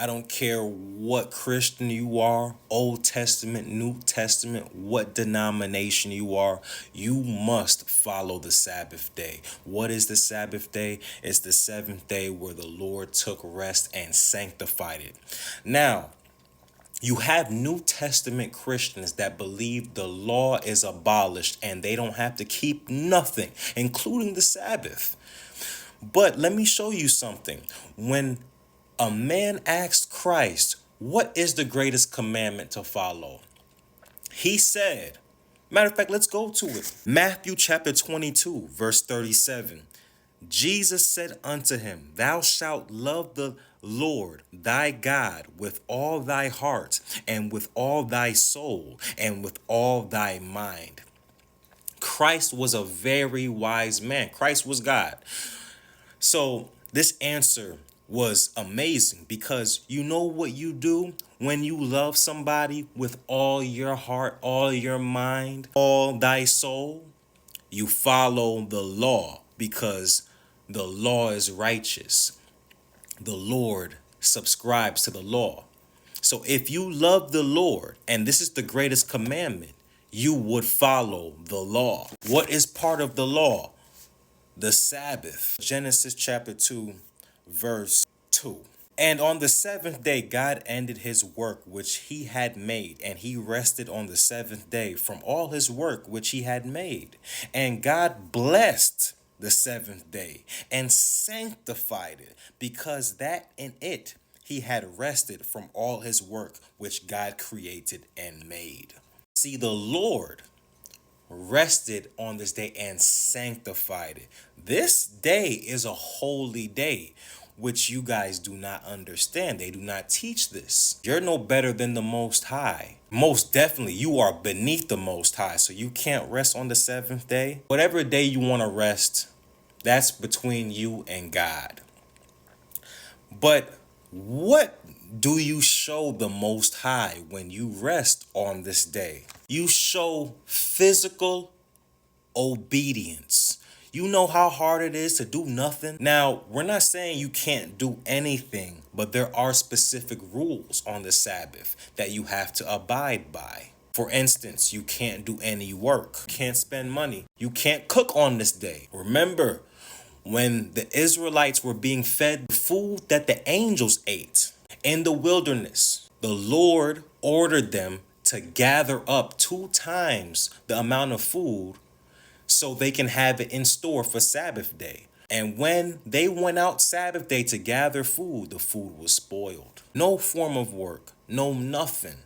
I don't care what Christian you are, Old Testament, New Testament, what denomination you must follow the Sabbath day. What is the Sabbath day? It's the seventh day where the Lord took rest and sanctified it. Now, you have New Testament Christians that believe the law is abolished and they don't have to keep nothing, including the Sabbath. But let me show you something. When a man asked Christ, what is the greatest commandment to follow? He said, matter of fact, let's go to it. Matthew chapter 22, verse 37. Jesus said unto him, thou shalt love the Lord thy God with all thy heart and with all thy soul and with all thy mind. Christ was a very wise man. Christ was God. So this answer was amazing because you know what you do when you love somebody with all your heart, all your mind, all thy soul? You follow the law because the law is righteous. The Lord subscribes to the law. So if you love the Lord, and this is the greatest commandment, you would follow the law. What is part of the law? The Sabbath. Genesis chapter 2, verse 2. And on the seventh day, God ended his work which he had made, and he rested on the seventh day from all his work which he had made. And God blessed the seventh day and sanctified it, because that in it he had rested from all his work which God created and made. See, the Lord rested on this day and sanctified it. This day is a holy day, which you guys do not understand. They do not teach this. You're no better than the Most High. Most definitely, you are beneath the Most High, so you can't rest on the seventh day. Whatever day you want to rest, that's between you and God. But what do you show the Most High when you rest on this day? You show physical obedience. You know how hard it is to do nothing. Now, we're not saying you can't do anything, but there are specific rules on the Sabbath that you have to abide by. For instance, you can't do any work, you can't spend money, you can't cook on this day. Remember, when the Israelites were being fed food that the angels ate in the wilderness, the Lord ordered them to gather up 2 times the amount of food so they can have it in store for Sabbath day. And when they went out Sabbath day to gather food, the food was spoiled. No form of work, no nothing.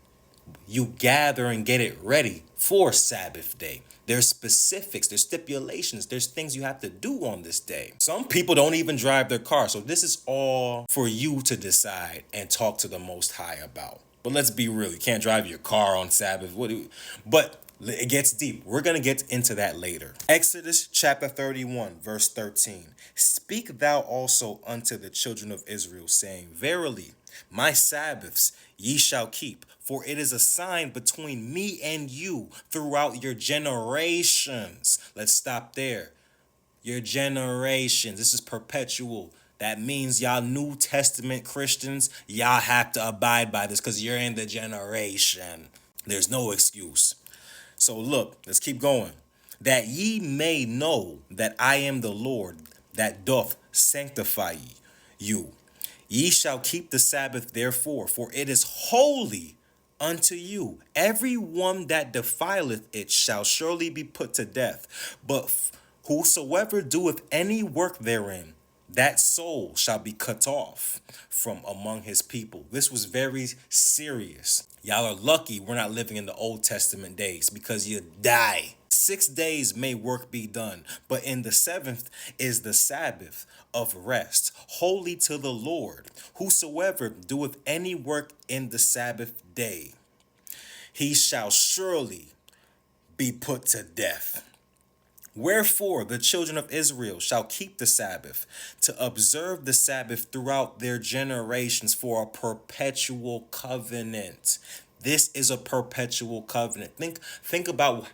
You gather and get it ready for Sabbath day. There's specifics, there's stipulations, there's things you have to do on this day. Some people don't even drive their car. So this is all for you to decide and talk to the Most High about. But let's be real, you can't drive your car on Sabbath. But it gets deep. We're going to get into that later. Exodus chapter 31, verse 13. Speak thou also unto the children of Israel, saying, verily, my Sabbaths ye shall keep, for it is a sign between me and you throughout your generations. Let's stop there. Your generations. This is perpetual. That means y'all New Testament Christians, y'all have to abide by this because you're in the generation. There's no excuse. So look, let's keep going. That ye may know that I am the Lord that doth sanctify you. Ye shall keep the Sabbath therefore, for it is holy unto you. Every one that defileth it shall surely be put to death. But whosoever doeth any work therein, that soul shall be cut off from among his people. This was very serious. Y'all are lucky we're not living in the Old Testament days because you die. 6 days may work be done, but in the seventh is the Sabbath of rest, holy to the Lord. Whosoever doeth any work in the Sabbath day, he shall surely be put to death. Wherefore the children of Israel shall keep the Sabbath, to observe the Sabbath throughout their generations for a perpetual covenant. This is a perpetual covenant. Think about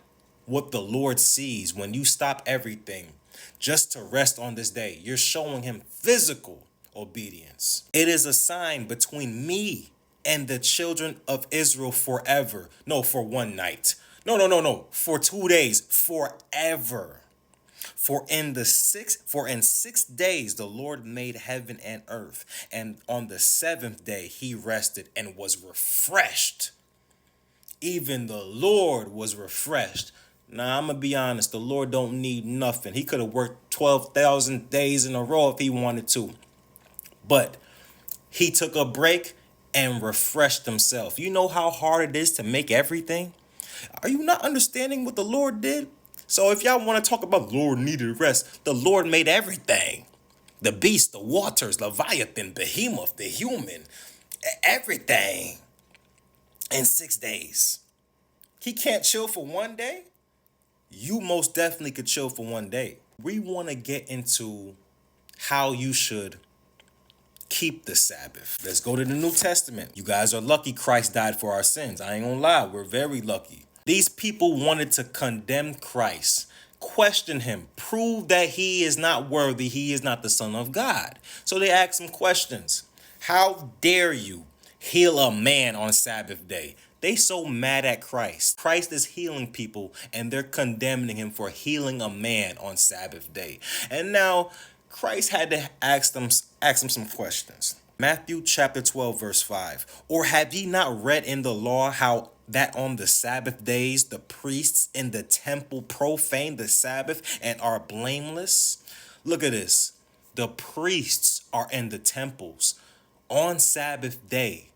what the Lord sees when you stop everything just to rest on this day. You're showing him physical obedience. It is a sign between me and the children of Israel forever. No, for one night. No. For 2 days, forever. For in 6 days the Lord made heaven and earth, and on the seventh day he rested and was refreshed. Even the Lord was refreshed. Now I'm gonna be honest, the Lord don't need nothing. He could have worked 12,000 days in a row if he wanted to. But he took a break and refreshed himself. You know how hard it is to make everything? Are you not understanding what the Lord did? So if y'all want to talk about Lord needed rest, the Lord made everything. The beast, the waters, Leviathan, Behemoth, the human, everything in 6 days. He can't chill for one day? You most definitely could chill for one day. We want to get into how you should keep the Sabbath. Let's go to the New Testament. You guys are lucky Christ died for our sins. I ain't gonna lie, we're very lucky. These people wanted to condemn Christ, question him, prove that he is not worthy, he is not the Son of God. So they asked him questions. How dare you heal a man on Sabbath day? They so mad at Christ. Christ is healing people and they're condemning him for healing a man on Sabbath day. And now Christ had to ask them some questions. Matthew chapter 12 verse 5. Or have ye not read in the law how that on the Sabbath days the priests in the temple profane the Sabbath and are blameless? Look at this. The priests are in the temples on Sabbath day,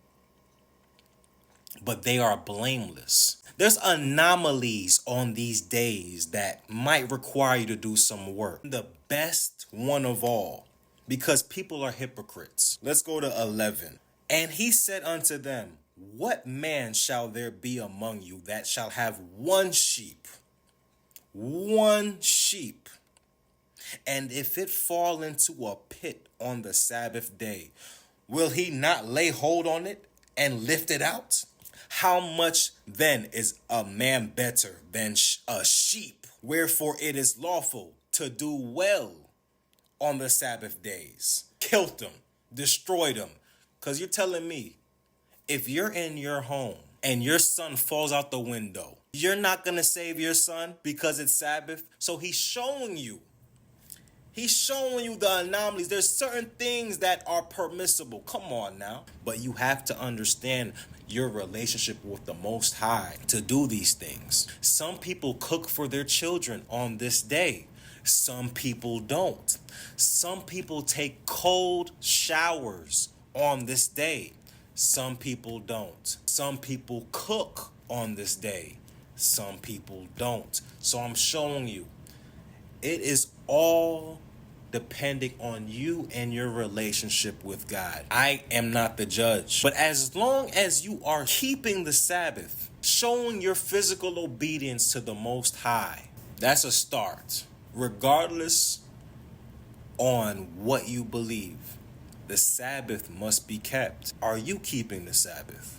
but they are blameless. There's anomalies on these days that might require you to do some work. The best one of all, because people are hypocrites. Let's go to 11. And he said unto them, what man shall there be among you that shall have one sheep? One sheep. And if it fall into a pit on the Sabbath day, will he not lay hold on it and lift it out? How much then is a man better than a sheep? Wherefore it is lawful to do well on the Sabbath days. Killed them, destroyed them. Because you're telling me, if you're in your home and your son falls out the window, you're not going to save your son because it's Sabbath? So he's showing you the anomalies. There's certain things that are permissible. Come on now. But you have to understand your relationship with the Most High to do these things. Some people cook for their children on this day. Some people don't. Some people take cold showers on this day. Some people don't. Some people cook on this day. Some people don't. So I'm showing you, it is all depending on you and your relationship with God. I am not the judge. But as long as you are keeping the Sabbath, showing your physical obedience to the Most High, that's a start. Regardless on what you believe, the Sabbath must be kept. Are you keeping the Sabbath?